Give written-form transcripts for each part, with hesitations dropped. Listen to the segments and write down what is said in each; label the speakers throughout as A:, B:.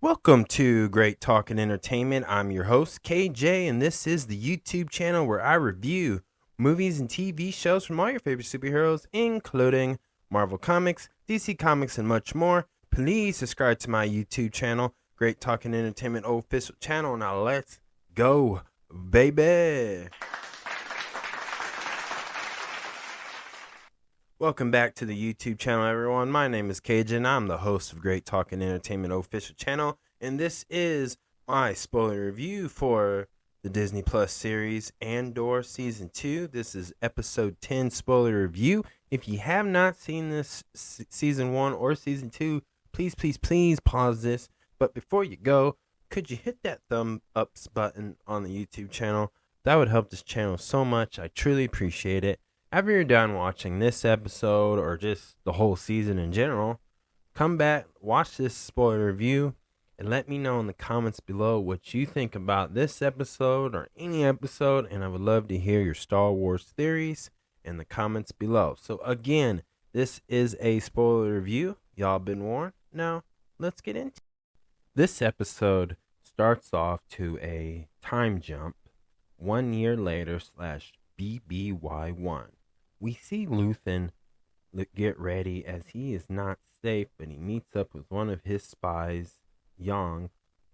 A: Welcome to Great Talk and Entertainment. I'm your host, KJ, and this is the YouTube channel where I review movies and TV shows from all your favorite superheroes, including Marvel Comics, DC Comics, and much more. Please subscribe to my YouTube channel, Great Talk and Entertainment official channel. Now let's go, baby. Welcome back to the YouTube channel, everyone. My name is KJ, and I'm the host of Great Talk and Entertainment official channel, and this is my spoiler review for the Disney Plus series Andor Season 2. This is Episode 10 spoiler review. If you have not seen this Season 1 or Season 2, please pause this. But before you go, could you hit that thumb ups button on the YouTube channel? That would help this channel so much. I truly appreciate it. After you're done watching this episode or just the whole season in general, come back, watch this spoiler review, and let me know in the comments below what you think about this episode or any episode, and I would love to hear your Star Wars theories in the comments below. So again, this is a spoiler review. Y'all been warned. Now, let's get into it. This episode starts off to a time jump 1 year later / BBY1. We see Luthen get ready as he is not safe, but he meets up with one of his spies, Young,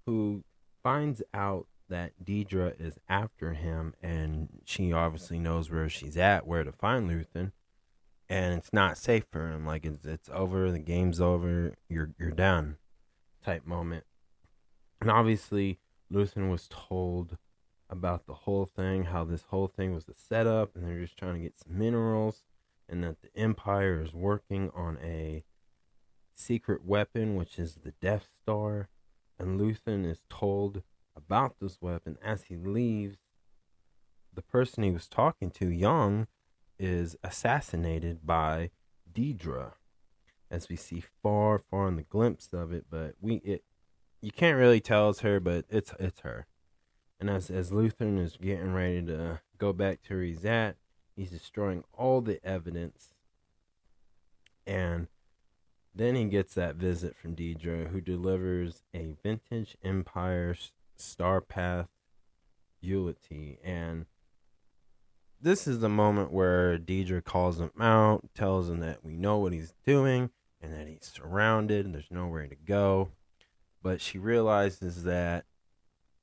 A: who finds out that Deidre is after him, and she obviously knows where she's at, where to find Luthen, and it's not safe for him. Like it's over, the game's over, you're done, type moment. And obviously, Luthen was told about the whole thing, how this whole thing was a setup, and they're just trying to get some minerals, and that the Empire is working on a secret weapon, which is the Death Star, and Luthen is told about this weapon. As he leaves, the person he was talking to, Young, is assassinated by Deidre, as we see far in the glimpse of it, but you can't really tell it's her, but it's her. And as Luthen is getting ready to go back to where he's at, he's destroying all the evidence. And then he gets that visit from Deidre, who delivers a vintage Empire Star Path eulogy. And this is the moment where Deidre calls him out, tells him that we know what he's doing, and that he's surrounded, and there's nowhere to go. But she realizes that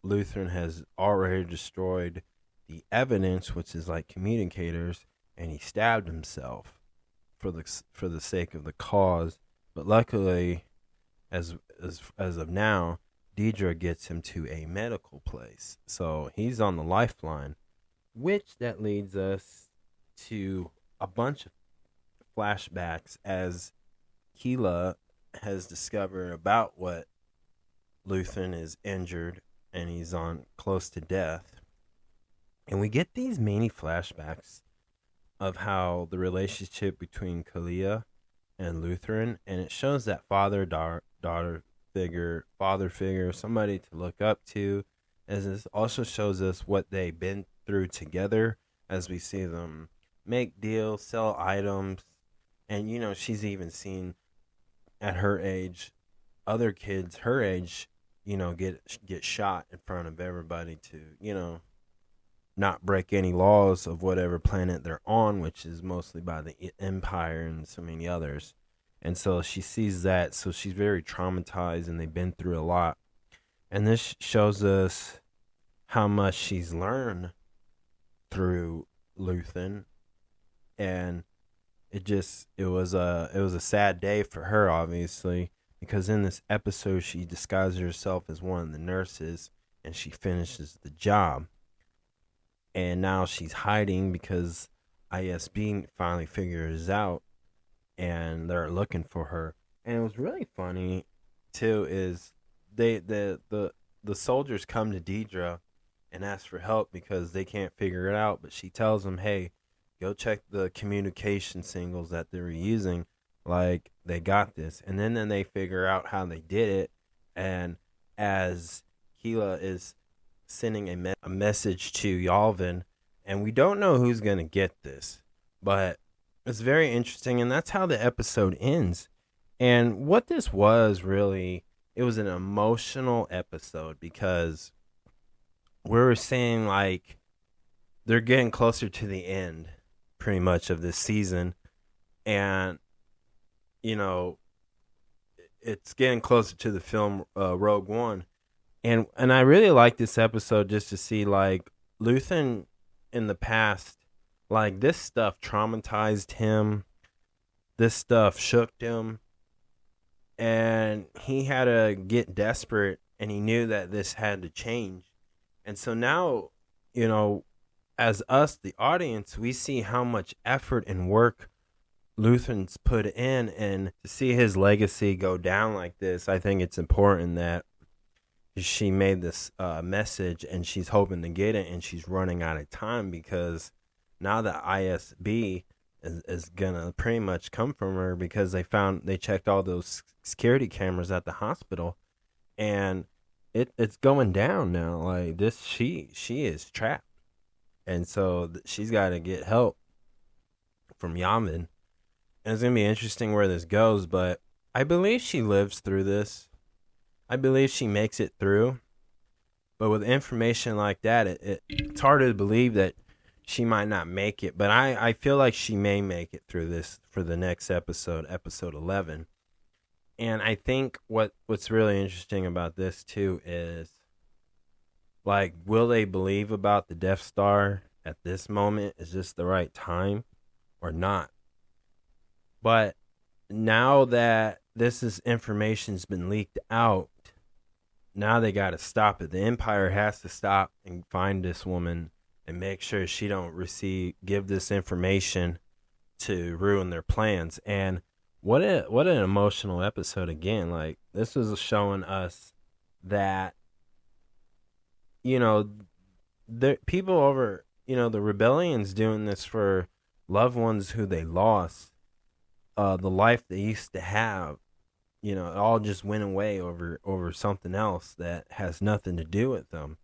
A: Luthen has already destroyed the evidence, which is like communicators, and he stabbed himself for the sake of the cause. But luckily, as of now, Deidre gets him to a medical place, so he's on the lifeline, which that leads us to a bunch of flashbacks as Keela has discovered about what Luthen is injured and he's on close to death. And we get these many flashbacks of how the relationship between Kalia and Luthen, and it shows that father figure, somebody to look up to, as this also shows us what they've been through together, as we see them make deals, sell items, and she's even seen at her age other kids her age get shot in front of everybody to, not break any laws of whatever planet they're on, which is mostly by the Empire and so many others. And so she sees that, so she's very traumatized, and they've been through a lot. And this shows us how much she's learned through Luthen, and it was a sad day for her, obviously, because in this episode, she disguises herself as one of the nurses, and she finishes the job. And now she's hiding because ISB finally figures out, and they're looking for her. And it was really funny, too, is the soldiers come to Deidre and ask for help because they can't figure it out. But she tells them, hey, go check the communication signals that they were using. Like, they got this. And then they figure out how they did it. And as Keela is sending a message to Yalvin, and we don't know who's going to get this, but it's very interesting. And that's how the episode ends. And what this was really it was an emotional episode because we were seeing like they're getting closer to the end pretty much of this season, and you know it's getting closer to the film Rogue One, and I really like this episode just to see like Luthen in the past, like this stuff traumatized him, this stuff shook him, and he had to get desperate, and he knew that this had to change, and so now, you know, as us the audience, we see how much effort and work Luthen's put in, and to see his legacy go down like this, I think it's important that she made this message, and she's hoping to get it, and she's running out of time because now the ISB is gonna pretty much come from her because they checked all those security cameras at the hospital, and it's going down now. Like this, she is trapped, and so she's got to get help from Yavin. And it's going to be interesting where this goes, but I believe she lives through this. I believe she makes it through. But with information like that, it's hard to believe that she might not make it. But I feel like she may make it through this for the next episode, episode 11. And I think what's really interesting about this, too, is, like, will they believe about the Death Star at this moment? Is this the right time or not? But now that information's been leaked out, now they got to stop it. The Empire has to stop and find this woman and make sure she don't give this information to ruin their plans. And what an emotional episode again. Like, this was showing us that, you know, the people over, you know, the rebellion's doing this for loved ones who they lost. The life they used to have, you know, it all just went away over something else that has nothing to do with them.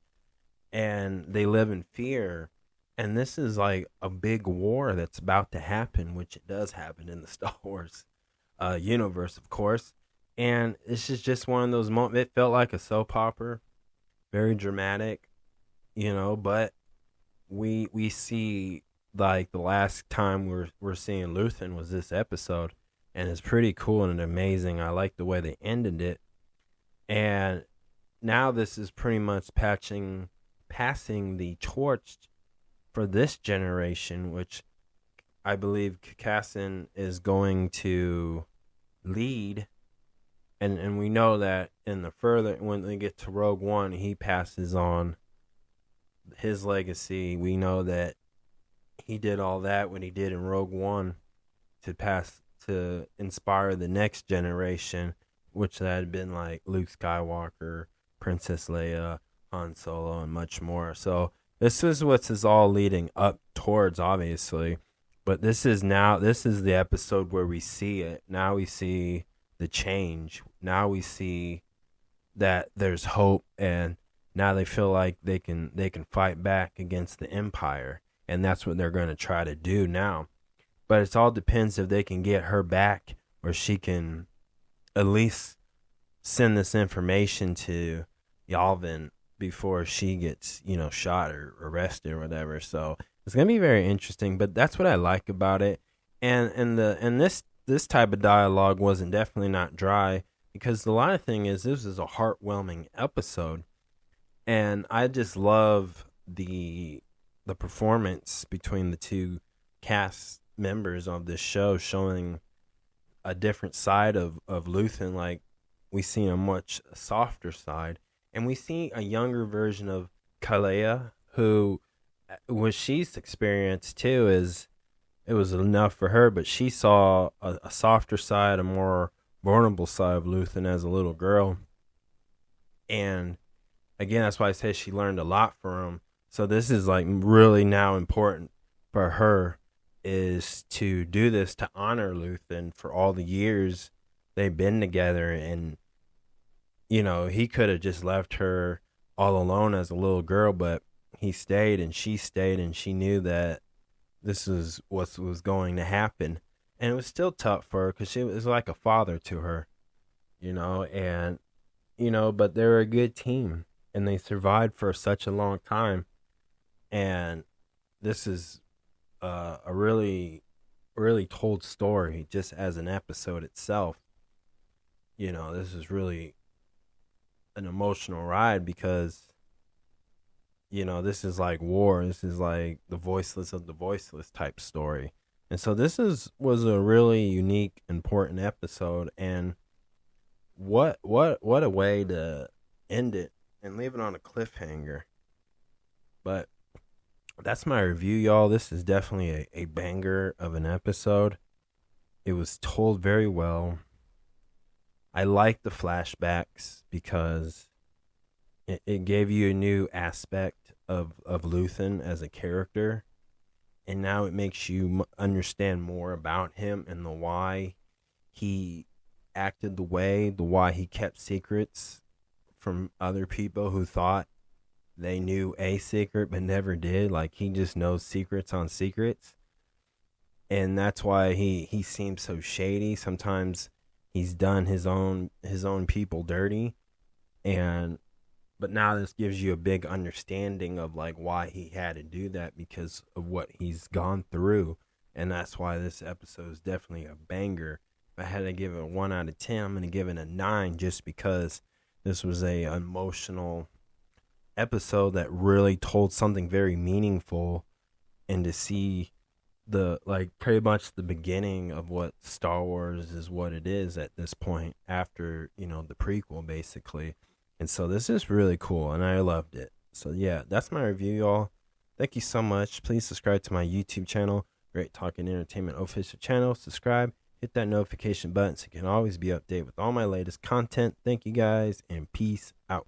A: And they live in fear. And this is like a big war that's about to happen, which it does happen in the Star Wars universe, of course. And this is just one of those moments. It felt like a soap opera, very dramatic, you know, but we see, like, the last time we're seeing Luthen was this episode, and it's pretty cool and amazing. I like the way they ended it, and now this is pretty much passing the torch for this generation, which I believe Cassian is going to lead, and we know that when they get to Rogue One, he passes on his legacy. We know that he did all that when he did in Rogue One to inspire the next generation, which had been like Luke Skywalker, Princess Leia, Han Solo, and much more. So this is what is all leading up towards, obviously. But this is the episode where we see it. Now we see the change. Now we see that there's hope, and now they feel like they can fight back against the Empire. And that's what they're going to try to do now. But it all depends if they can get her back, or she can at least send this information to Yavin before she gets, you know, shot or arrested or whatever. So it's going to be very interesting. But that's what I like about it. And this type of dialogue wasn't definitely not dry, because the lot of thing is this is a heartwarming episode. And I just love the performance between the two cast members of this show, showing a different side of Luthen. Like, we see a much softer side, and we see a younger version of Kalea, who, what she's experienced too, is it was enough for her, but she saw a softer side, a more vulnerable side of Luthen as a little girl. And again, that's why I say she learned a lot from him. So this is like really now important for her, is to do this to honor Luthen for all the years they've been together. And, you know, he could have just left her all alone as a little girl, but he stayed and she stayed, and she knew that this is what was going to happen. And it was still tough for her because she was like a father to her, you know, and but they're a good team and they survived for such a long time. And this is a really, really told story just as an episode itself. This is really an emotional ride because, this is like war. This is like the voiceless of the voiceless type story. And so was a really unique, important episode. And what a way to end it and leave it on a cliffhanger. But that's my review, y'all. This is definitely a banger of an episode. It was told very well. I like the flashbacks because it gave you a new aspect of Luthen as a character. And now it makes you understand more about him and the why he acted the why he kept secrets from other people who thought they knew a secret but never did. Like, he just knows secrets on secrets. And that's why he seems so shady. Sometimes he's done his own people dirty. But now this gives you a big understanding of like why he had to do that because of what he's gone through. And that's why this episode is definitely a banger. If I had to give it a 1 out of 10, I'm going to give it a 9 just because this was a emotional episode that really told something very meaningful, and to see pretty much the beginning of what Star Wars is, what it is at this point after, the prequel basically. And so this is really cool and I loved it. So yeah, that's my review, y'all. Thank you so much. Please subscribe to my YouTube channel, Great Talk and Entertainment official channel. Subscribe, hit that notification button so you can always be updated with all my latest content. Thank you guys and peace out.